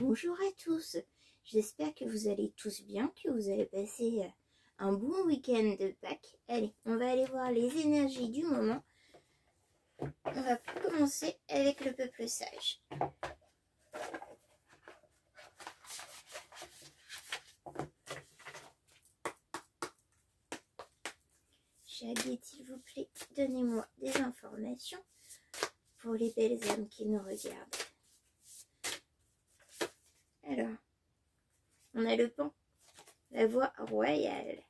Bonjour à tous, j'espère que vous allez tous bien, que vous avez passé un bon week-end de Pâques. Allez, on va aller voir les énergies du moment. On va commencer avec le peuple sage. Cher guide, s'il vous plaît, donnez-moi des informations pour les belles âmes qui nous regardent. Alors, on a le pan, la voie royale.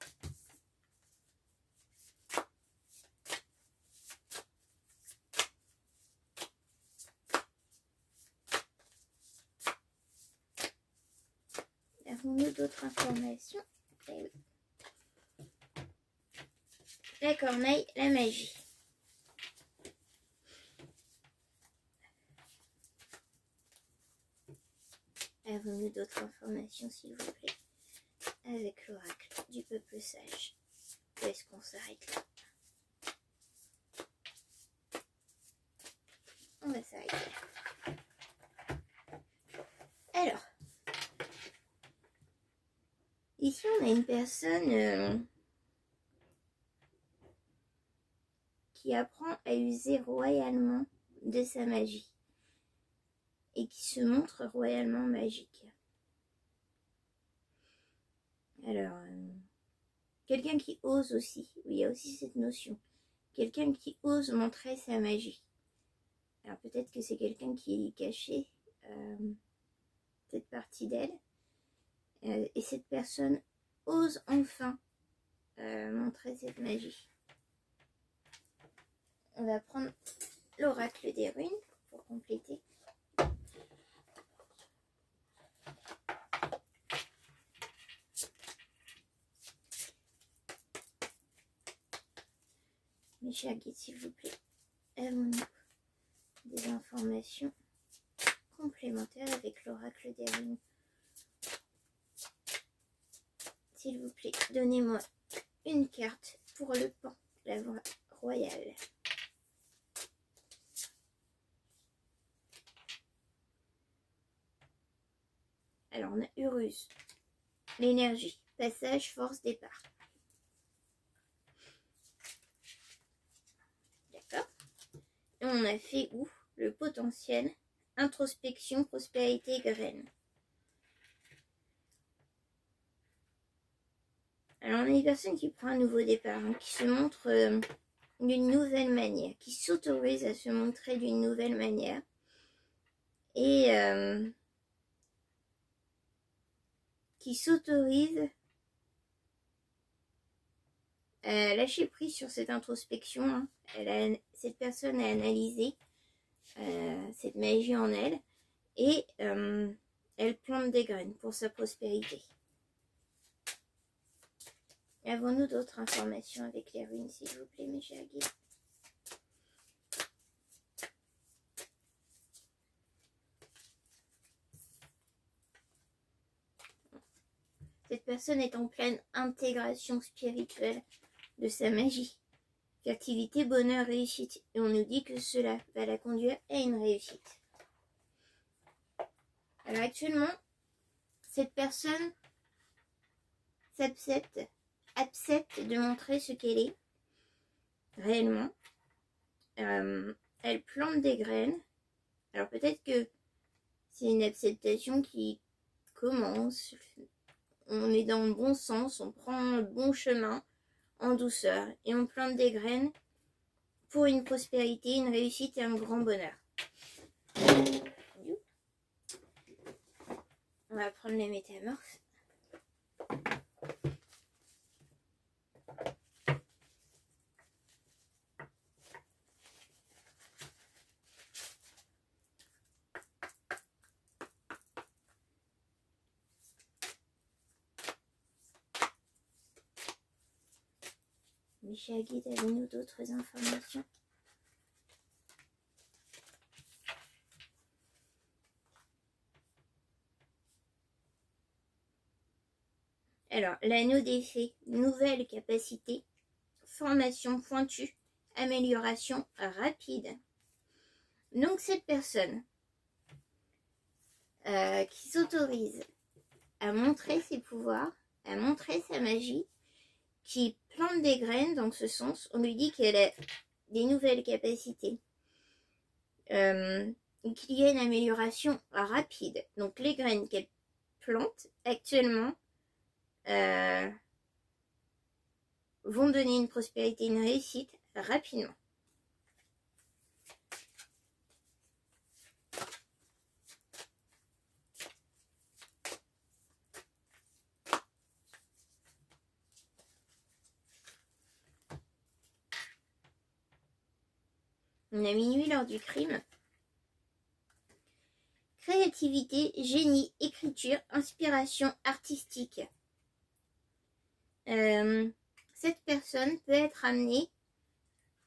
Avons-nous d'autres informations? Eh oui. La corneille, la magie. Avons-nous d'autres informations, s'il vous plaît, avec l'oracle du peuple sage? Ou est-ce qu'on s'arrête là? On va s'arrêter là. Alors, ici on a une personne qui apprend à user royalement de sa magie et qui se montre royalement magique. Alors, quelqu'un qui ose aussi, oui, il y a aussi cette notion, quelqu'un qui ose montrer sa magie. Alors peut-être que c'est quelqu'un qui cachait cette partie d'elle, et cette personne ose enfin montrer cette magie. On va prendre l'oracle des runes pour compléter. Mes chers guides, s'il vous plaît, avons-nous des informations complémentaires avec l'oracle des runes? S'il vous plaît, donnez-moi une carte pour le pan, la voie royale. Alors, on a Uruz, l'énergie, passage, force, départ. D'accord. Et on a fait où? Le potentiel, introspection, prospérité, graine. Alors, on a une personne qui prend un nouveau départ, hein, qui se montre d'une nouvelle manière, qui s'autorise à se montrer d'une nouvelle manière. Et qui s'autorise à lâcher prise sur cette introspection. Hein. Cette personne a analysé cette magie en elle et elle plante des graines pour sa prospérité. Avons-nous d'autres informations avec les runes, s'il vous plaît, mes chers guides? Cette personne est en pleine intégration spirituelle de sa magie. Fertilité, bonheur, réussite. Et on nous dit que cela va la conduire à une réussite. Alors actuellement, cette personne accepte de montrer ce qu'elle est réellement. Elle plante des graines. Alors peut-être que c'est une acceptation qui commence. On est dans le bon sens, on prend le bon chemin en douceur et on plante des graines pour une prospérité, une réussite et un grand bonheur. On va prendre les métamorphes. Mes chers guides, avez-nous d'autres informations? Alors, l'anneau des fées, nouvelle capacité, formation pointue, amélioration rapide. Donc cette personne qui s'autorise à montrer ses pouvoirs, à montrer sa magie, qui plante des graines dans ce sens. On lui dit qu'elle a des nouvelles capacités, et qu'il y a une amélioration rapide. Donc les graines qu'elle plante actuellement vont donner une prospérité, une réussite rapidement. On a minuit l'heure du crime. Créativité, génie, écriture, inspiration artistique. Cette personne peut être amenée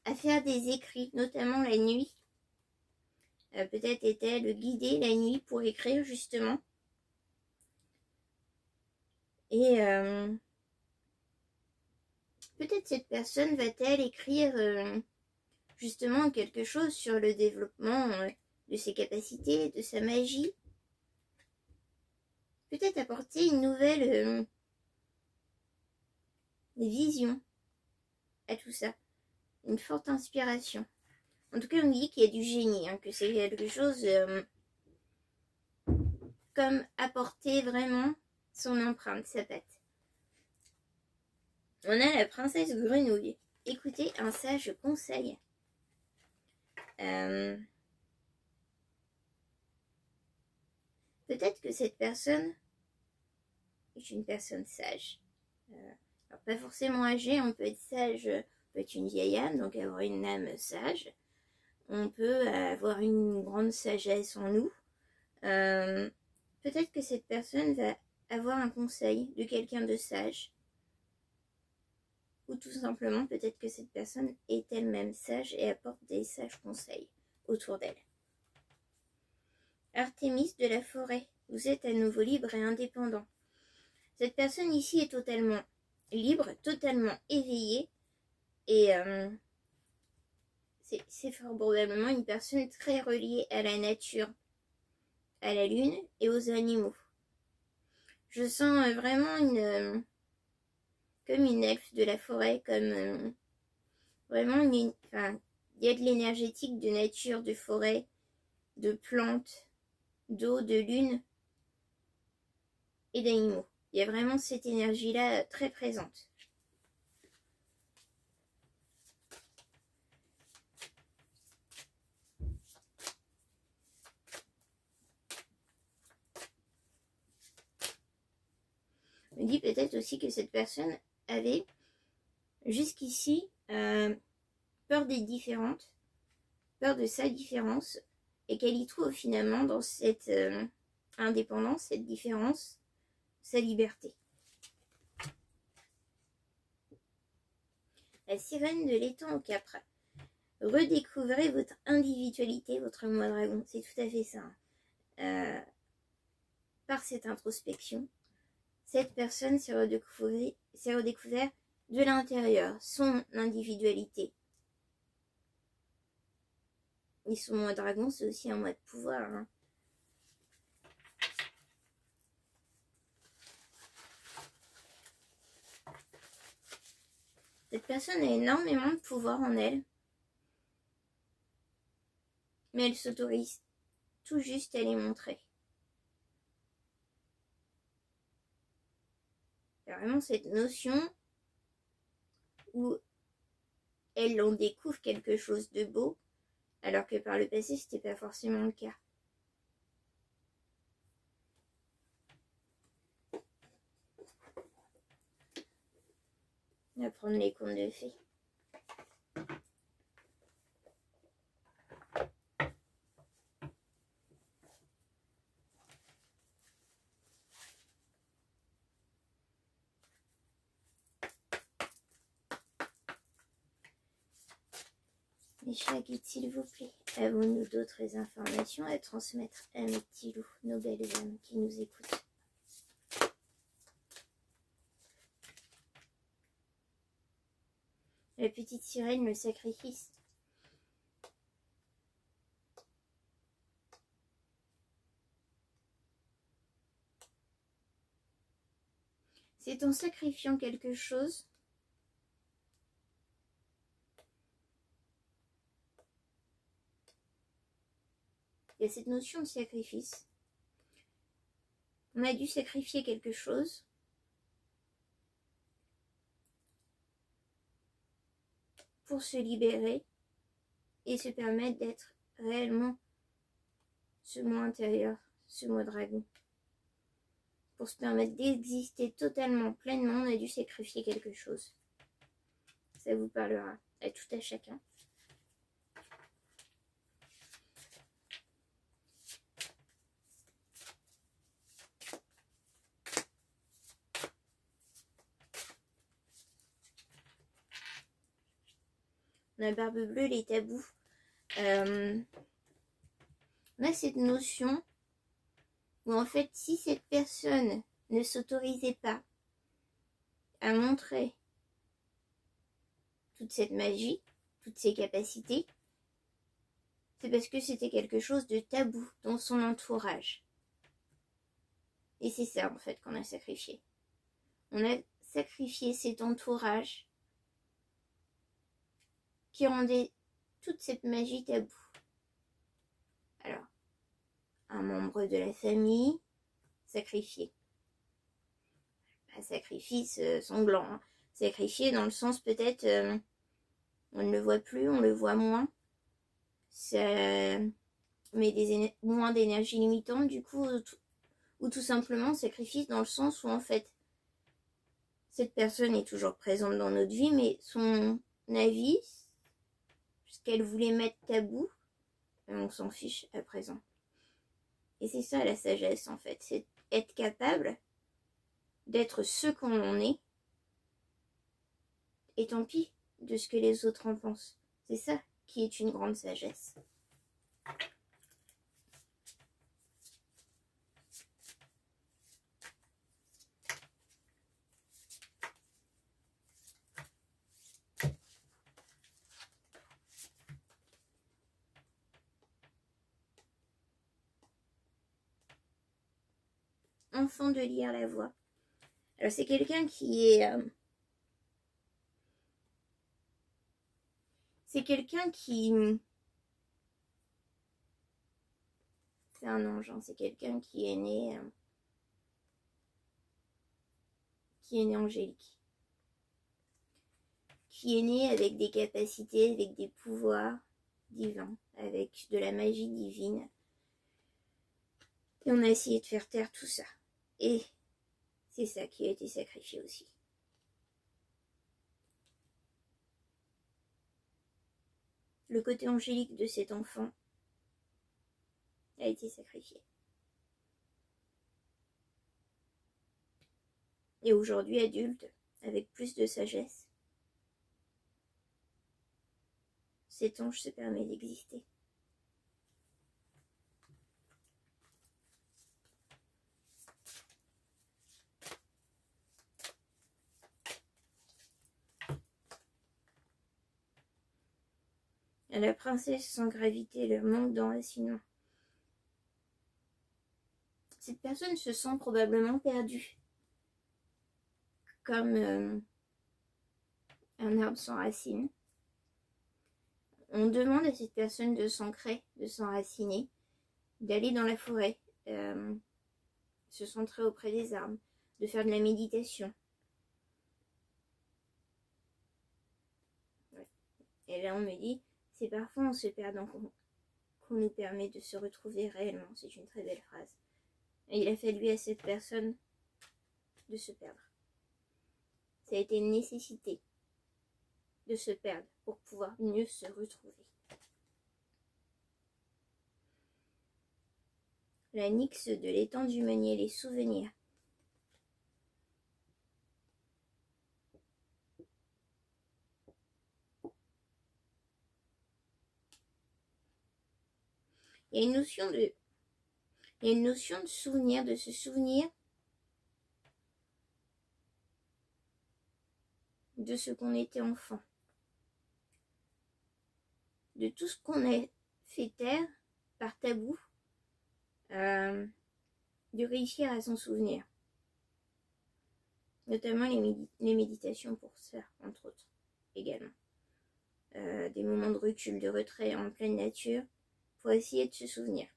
à faire des écrits, notamment la nuit. Peut-être est-elle guidée la nuit pour écrire justement. Et peut-être cette personne va-t-elle écrire justement quelque chose sur le développement de ses capacités, de sa magie. Peut-être apporter une nouvelle vision à tout ça. Une forte inspiration. En tout cas, on dit qu'il y a du génie, hein, que c'est quelque chose comme apporter vraiment son empreinte, sa patte. On a la princesse grenouille. Écoutez un sage conseil. Peut-être que cette personne est une personne sage. Alors pas forcément âgée, on peut être sage, on peut être une vieille âme, donc avoir une âme sage. On peut avoir une grande sagesse en nous. Peut-être que cette personne va avoir un conseil de quelqu'un de sage. Ou tout simplement, peut-être que cette personne est elle-même sage et apporte des sages conseils autour d'elle. Artémis de la forêt, vous êtes à nouveau libre et indépendant. Cette personne ici est totalement libre, totalement éveillée et c'est fort probablement une personne très reliée à la nature, à la lune et aux animaux. Je sens vraiment comme une elfe de la forêt, comme vraiment il y a de l'énergétique de nature, de forêt, de plantes, d'eau, de lune et d'animaux. Il y a vraiment cette énergie-là très présente. On dit peut-être aussi que cette personne avait jusqu'ici peur des différentes, peur de sa différence, et qu'elle y trouve finalement dans cette indépendance, cette différence, sa liberté. La sirène de l'étang au Capra. Redécouvrez votre individualité, votre moi dragon. C'est tout à fait ça. Par cette introspection, cette personne s'est redécouvert de l'intérieur, son individualité. Et son moi dragon, c'est aussi un moi de pouvoir. Hein. Cette personne a énormément de pouvoir en elle. Mais elle s'autorise tout juste à les montrer. Il y a vraiment cette notion où elle en découvre quelque chose de beau, alors que par le passé, c'était pas forcément le cas. On va prendre les contes de fées. Mes chats guides, s'il vous plaît, avons-nous d'autres informations à transmettre à mes petits loups, nos belles âmes qui nous écoutent? La petite sirène, le sacrifice. C'est en sacrifiant quelque chose il y a cette notion de sacrifice. On a dû sacrifier quelque chose pour se libérer et se permettre d'être réellement ce moi intérieur, ce moi dragon. Pour se permettre d'exister totalement, pleinement, on a dû sacrifier quelque chose. Ça vous parlera à tout à chacun. La barbe bleue, les tabous. On a cette notion où en fait, si cette personne ne s'autorisait pas à montrer toute cette magie, toutes ses capacités, c'est parce que c'était quelque chose de tabou dans son entourage. Et c'est ça en fait qu'on a sacrifié. On a sacrifié cet entourage qui rendait toute cette magie tabou. Alors, un membre de la famille sacrifié. Un sacrifice sanglant. Hein. Sacrifié dans le sens peut-être on ne le voit plus, on le voit moins. Ça met moins d'énergie limitante du coup, ou tout simplement sacrifice dans le sens où en fait cette personne est toujours présente dans notre vie, mais son avis, ce qu'elle voulait mettre tabou, on s'en fiche à présent. Et c'est ça la sagesse en fait, c'est être capable d'être ce qu'on est, et tant pis de ce que les autres en pensent. C'est ça qui est une grande sagesse. Enfant de lire la voix. Alors c'est quelqu'un qui est... c'est quelqu'un qui... C'est un ange, hein, c'est quelqu'un qui est né... qui est né angélique. Qui est né avec des capacités, avec des pouvoirs divins, avec de la magie divine. Et on a essayé de faire taire tout ça. Et c'est ça qui a été sacrifié aussi. Le côté angélique de cet enfant a été sacrifié. Et aujourd'hui, adulte, avec plus de sagesse, cet ange se permet d'exister. À la princesse sans gravité, le manque d'enracinement. Cette personne se sent probablement perdue. Comme un arbre sans racines. On demande à cette personne de s'ancrer, de s'enraciner, d'aller dans la forêt, se centrer auprès des arbres, de faire de la méditation. Ouais. Et là on me dit, c'est parfois en se perdant qu'on nous permet de se retrouver réellement. C'est une très belle phrase. Et il a fallu à cette personne de se perdre. Ça a été une nécessité de se perdre pour pouvoir mieux se retrouver. La nyx de l'étang du meunier, les souvenirs. Il y a une notion de souvenir, de se souvenir de ce qu'on était enfant. De tout ce qu'on a fait taire par tabou, de réussir à s'en souvenir. notamment les méditations pour se faire, entre autres, également. Des moments de recul, de retrait en pleine nature, pour essayer de se souvenir.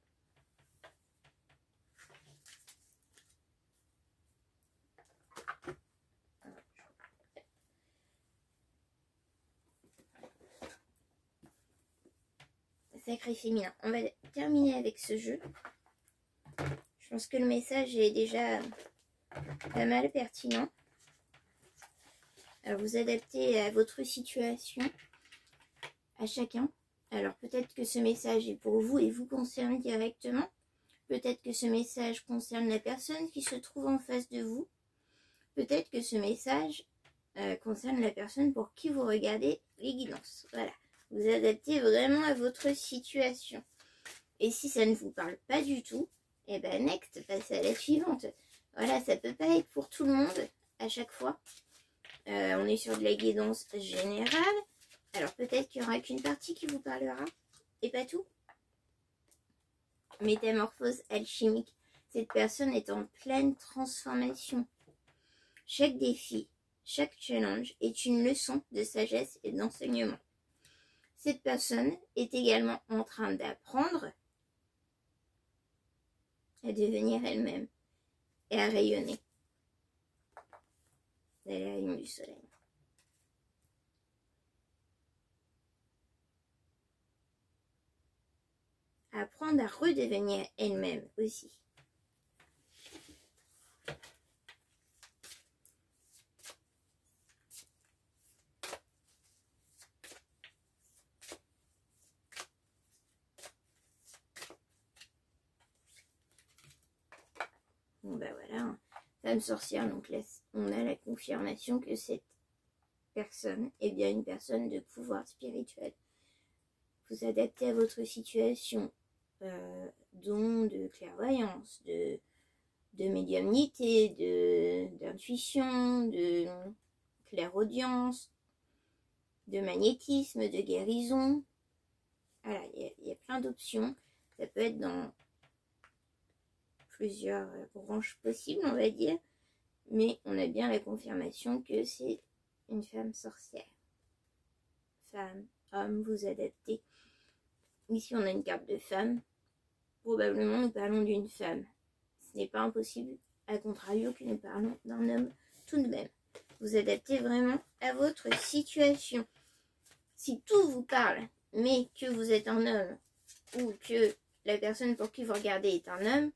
Sacré féminin. On va terminer avec ce jeu. Je pense que le message est déjà pas mal pertinent. Alors vous adaptez à votre situation, à chacun. Alors peut-être que ce message est pour vous et vous concerne directement. Peut-être que ce message concerne la personne qui se trouve en face de vous. Peut-être que ce message concerne la personne pour qui vous regardez les guidances. Voilà. Vous adaptez vraiment à votre situation. Et si ça ne vous parle pas du tout, eh ben next, passez à la suivante. Voilà, ça peut pas être pour tout le monde à chaque fois. On est sur de la guidance générale. Alors peut-être qu'il n'y aura qu'une partie qui vous parlera et pas tout. Métamorphose alchimique. Cette personne est en pleine transformation. Chaque défi, chaque challenge est une leçon de sagesse et d'enseignement. Cette personne est également en train d'apprendre à devenir elle-même et à rayonner. Elle est la lune du soleil. Apprendre à redevenir elle-même aussi. Bon ben voilà, femme sorcière, donc là on a la confirmation que cette personne est bien une personne de pouvoir spirituel. Vous adaptez à votre situation, dont de clairvoyance, de médiumnité, d'intuition, de clairaudience, de magnétisme, de guérison. Voilà, il y a plein d'options. Ça peut être dans plusieurs branches possibles, on va dire. Mais on a bien la confirmation que c'est une femme sorcière. Femme, homme, vous adaptez. Ici, on a une carte de femme. Probablement, nous parlons d'une femme. Ce n'est pas impossible, à contrario, que nous parlons d'un homme tout de même. Vous adaptez vraiment à votre situation. Si tout vous parle, mais que vous êtes un homme, ou que la personne pour qui vous regardez est un homme,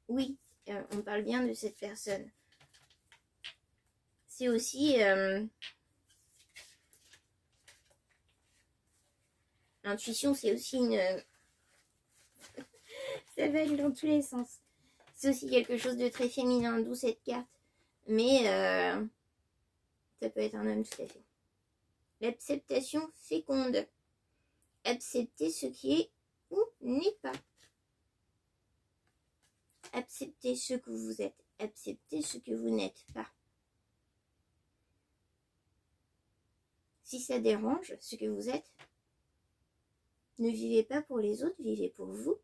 oui, on parle bien de cette personne. C'est aussi... l'intuition, c'est aussi une... ça va aller dans tous les sens. C'est aussi quelque chose de très féminin, d'où cette carte. Mais ça peut être un homme tout à fait. L'acceptation féconde. Accepter ce qui est ou n'est pas. Accepter ce que vous êtes. Accepter ce que vous n'êtes pas. Si ça dérange ce que vous êtes, ne vivez pas pour les autres, vivez pour vous.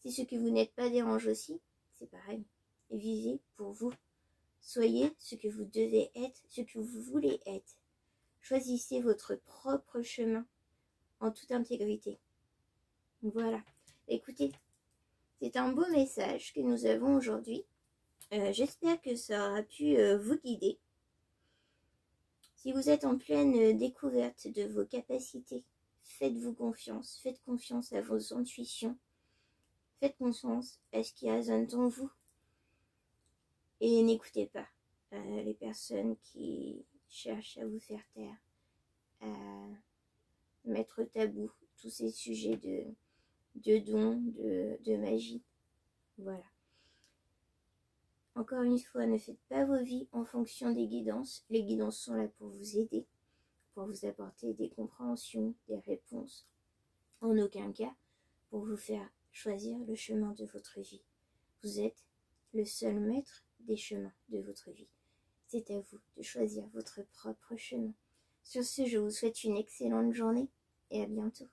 Si ce que vous n'êtes pas dérange aussi, c'est pareil. Vivez pour vous. Soyez ce que vous devez être, ce que vous voulez être. Choisissez votre propre chemin en toute intégrité. Voilà. Écoutez, c'est un beau message que nous avons aujourd'hui. J'espère que ça aura pu vous guider. Si vous êtes en pleine découverte de vos capacités, faites-vous confiance. Faites confiance à vos intuitions. Faites confiance à ce qui résonne en vous. Et n'écoutez pas les personnes qui cherchent à vous faire taire, à mettre tabou tous ces sujets de dons, de magie. Voilà. Encore une fois, ne faites pas vos vies en fonction des guidances. Les guidances sont là pour vous aider, pour vous apporter des compréhensions, des réponses. En aucun cas pour vous faire choisir le chemin de votre vie. Vous êtes le seul maître des chemins de votre vie. C'est à vous de choisir votre propre chemin. Sur ce, je vous souhaite une excellente journée et à bientôt.